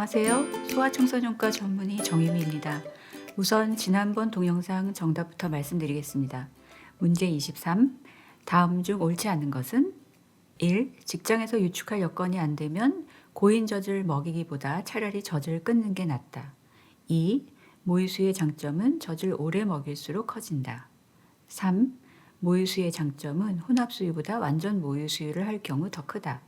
안녕하세요. 소아청소년과 전문의 정유미입니다. 우선 지난번 동영상 정답부터 말씀드리겠습니다. 문제 23. 다음 중 옳지 않은 것은 1. 직장에서 유축할 여건이 안 되면 고인 젖을 먹이기보다 차라리 젖을 끊는 게 낫다. 2. 모유수유의 장점은 젖을 오래 먹일수록 커진다. 3. 모유수유의 장점은 혼합수유보다 완전 모유수유를 할 경우 더 크다.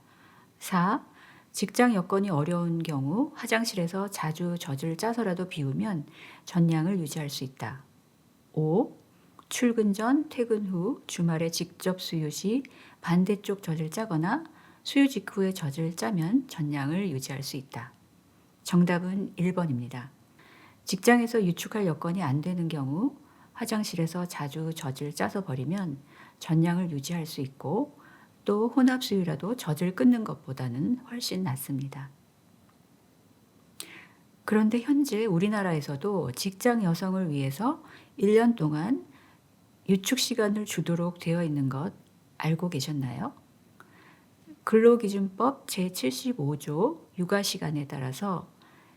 4. 직장 여건이 어려운 경우 화장실에서 자주 젖을 짜서라도 비우면 젖량을 유지할 수 있다. 5. 출근 전, 퇴근 후, 주말에 직접 수유 시 반대쪽 젖을 짜거나 수유 직후에 젖을 짜면 젖량을 유지할 수 있다. 정답은 1번입니다. 직장에서 유축할 여건이 안 되는 경우 화장실에서 자주 젖을 짜서 버리면 젖량을 유지할 수 있고 또 혼합수유라도 젖을 끊는 것보다는 훨씬 낫습니다. 그런데 현재 우리나라에서도 직장 여성을 위해서 1년 동안 유축 시간을 주도록 되어 있는 것 알고 계셨나요? 근로기준법 제75조 육아시간에 따라서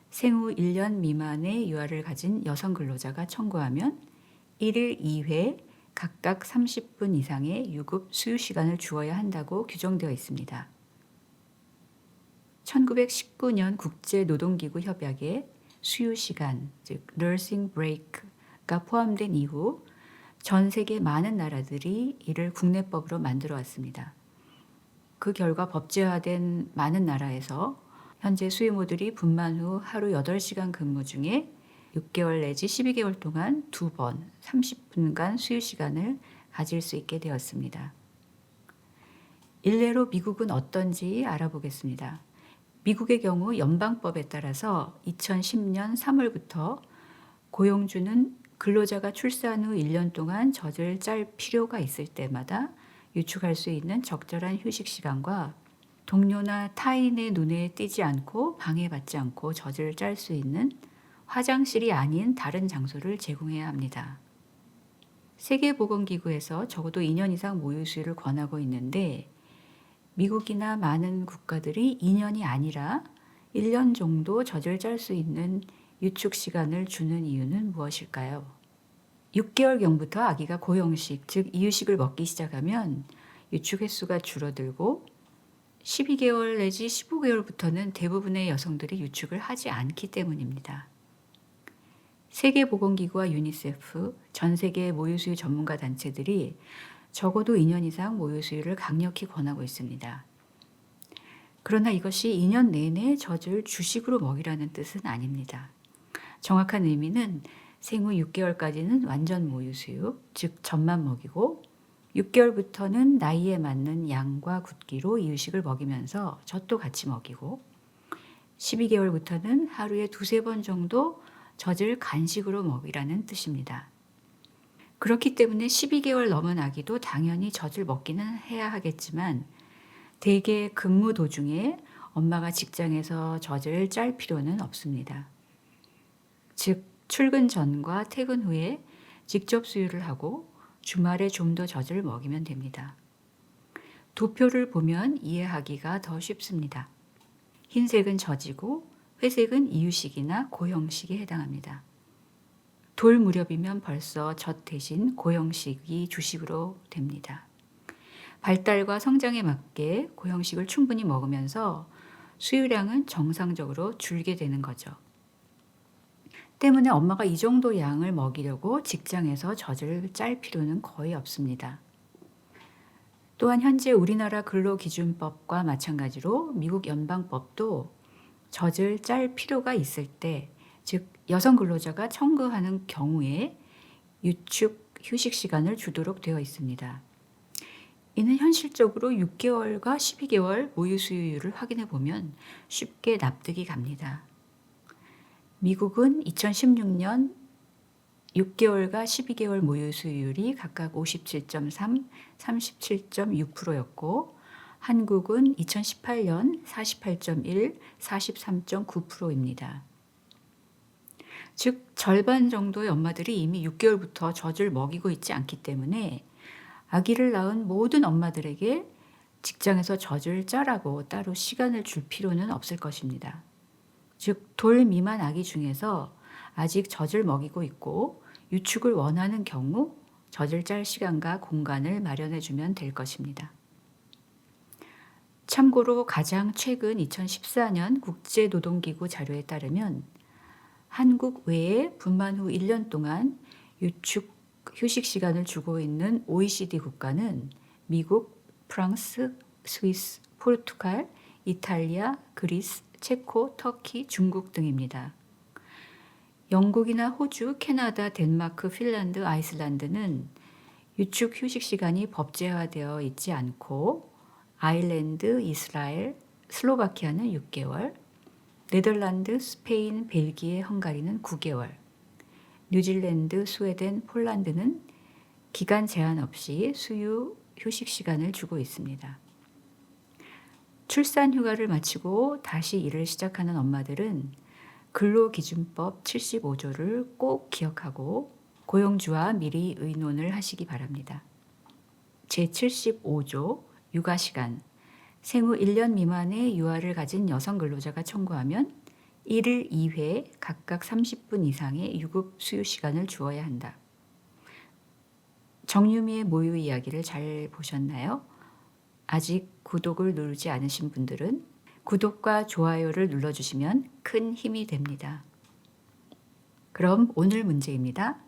생후 1년 미만의 유아를 가진 여성 근로자가 청구하면 1일 2회 각각 30분 이상의 유급 수유 시간을 주어야 한다고 규정되어 있습니다. 1919년 국제노동기구 협약에 수유 시간, 즉 nursing break가 포함된 이후 전 세계 많은 나라들이 이를 국내법으로 만들어 왔습니다. 그 결과 법제화된 많은 나라에서 현재 수유모들이 분만 후 하루 8시간 근무 중에 6개월 내지 12개월 동안 2번 30분간 수유 시간을 가질 수 있게 되었습니다. 일례로 미국은 어떤지 알아보겠습니다. 미국의 경우 연방법에 따라서 2010년 3월부터 고용주는 근로자가 출산 후 1년 동안 젖을 짤 필요가 있을 때마다 유축할 수 있는 적절한 휴식 시간과 동료나 타인의 눈에 띄지 않고 방해받지 않고 젖을 짤 수 있는 화장실이 아닌 다른 장소를 제공해야 합니다. 세계보건기구에서 적어도 2년 이상 모유수유를 권하고 있는데 미국이나 많은 국가들이 2년이 아니라 1년 정도 젖을 짤 수 있는 유축 시간을 주는 이유는 무엇일까요? 6개월경부터 아기가 고형식, 즉 이유식을 먹기 시작하면 유축 횟수가 줄어들고 12개월 내지 15개월부터는 대부분의 여성들이 유축을 하지 않기 때문입니다. 세계보건기구와 유니세프, 전 세계 모유수유 전문가 단체들이 적어도 2년 이상 모유수유를 강력히 권하고 있습니다. 그러나 이것이 2년 내내 젖을 주식으로 먹이라는 뜻은 아닙니다. 정확한 의미는 생후 6개월까지는 완전 모유수유, 즉 젖만 먹이고 6개월부터는 나이에 맞는 양과 굵기로 이유식을 먹이면서 젖도 같이 먹이고 12개월부터는 하루에 2-3번 정도 젖을 간식으로 먹이라는 뜻입니다. 그렇기 때문에 12개월 넘은 아기도 당연히 젖을 먹기는 해야 하겠지만 대개 근무 도중에 엄마가 직장에서 젖을 짤 필요는 없습니다. 즉 출근 전과 퇴근 후에 직접 수유를 하고 주말에 좀 더 젖을 먹이면 됩니다. 도표를 보면 이해하기가 더 쉽습니다. 흰색은 젖이고 회색은 이유식이나 고형식에 해당합니다. 돌 무렵이면 벌써 젖 대신 고형식이 주식으로 됩니다. 발달과 성장에 맞게 고형식을 충분히 먹으면서 수유량은 정상적으로 줄게 되는 거죠. 때문에 엄마가 이 정도 양을 먹이려고 직장에서 젖을 짤 필요는 거의 없습니다. 또한 현재 우리나라 근로기준법과 마찬가지로 미국 연방법도 젖을 짤 필요가 있을 때, 즉 여성 근로자가 청구하는 경우에 유축 휴식 시간을 주도록 되어 있습니다. 이는 현실적으로 6개월과 12개월 모유 수유율을 확인해 보면 쉽게 납득이 갑니다. 미국은 2016년 6개월과 12개월 모유 수유율이 각각 57.3, 37.6%였고 한국은 2018년 48.1, 43.9%입니다. 즉 절반 정도의 엄마들이 이미 6개월부터 젖을 먹이고 있지 않기 때문에 아기를 낳은 모든 엄마들에게 직장에서 젖을 짜라고 따로 시간을 줄 필요는 없을 것입니다. 즉 돌 미만 아기 중에서 아직 젖을 먹이고 있고 유축을 원하는 경우 젖을 짤 시간과 공간을 마련해 주면 될 것입니다. 참고로 가장 최근 2014년 국제노동기구 자료에 따르면 한국 외에 분만 후 1년 동안 유축 휴식 시간을 주고 있는 OECD 국가는 미국, 프랑스, 스위스, 포르투갈, 이탈리아, 그리스, 체코, 터키, 중국 등입니다. 영국이나 호주, 캐나다, 덴마크, 핀란드, 아이슬란드는 유축 휴식 시간이 법제화되어 있지 않고 아일랜드, 이스라엘, 슬로바키아는 6개월, 네덜란드, 스페인, 벨기에, 헝가리는 9개월, 뉴질랜드, 스웨덴, 폴란드는 기간 제한 없이 수유 휴식 시간을 주고 있습니다. 출산 휴가를 마치고 다시 일을 시작하는 엄마들은 근로기준법 75조를 꼭 기억하고 고용주와 미리 의논을 하시기 바랍니다. 제75조 육아시간 생후 1년 미만의 유아를 가진 여성 근로자가 청구하면 1일 2회 각각 30분 이상의 유급 수유 시간을 주어야 한다. 정유미의 모유 이야기를 잘 보셨나요? 아직 구독을 누르지 않으신 분들은 구독과 좋아요를 눌러주시면 큰 힘이 됩니다. 그럼 오늘 문제입니다.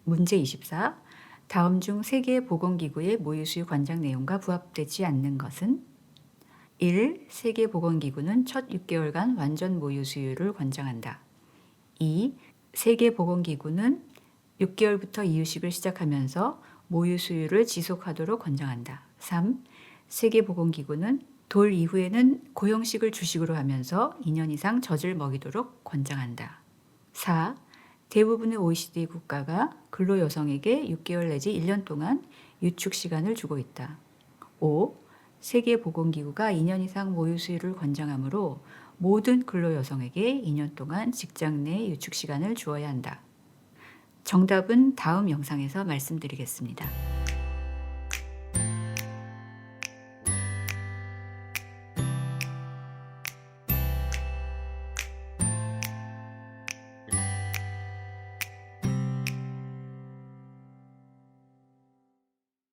문제 24. 다음 중 세계보건기구의 모유수유 권장 내용과 부합되지 않는 것은 1. 세계보건기구는 첫 6개월간 완전 모유수유를 권장한다. 2. 세계보건기구는 6개월부터 이유식을 시작하면서 모유수유를 지속하도록 권장한다. 3. 세계보건기구는 돌 이후에는 고형식을 주식으로 하면서 2년 이상 젖을 먹이도록 권장한다. 4. 대부분의 OECD 국가가 근로 여성에게 6개월 내지 1년 동안 유축 시간을 주고 있다. 5. 세계보건기구가 2년 이상 모유 수유를 권장하므로 모든 근로 여성에게 2년 동안 직장 내 유축 시간을 주어야 한다. 정답은 다음 영상에서 말씀드리겠습니다.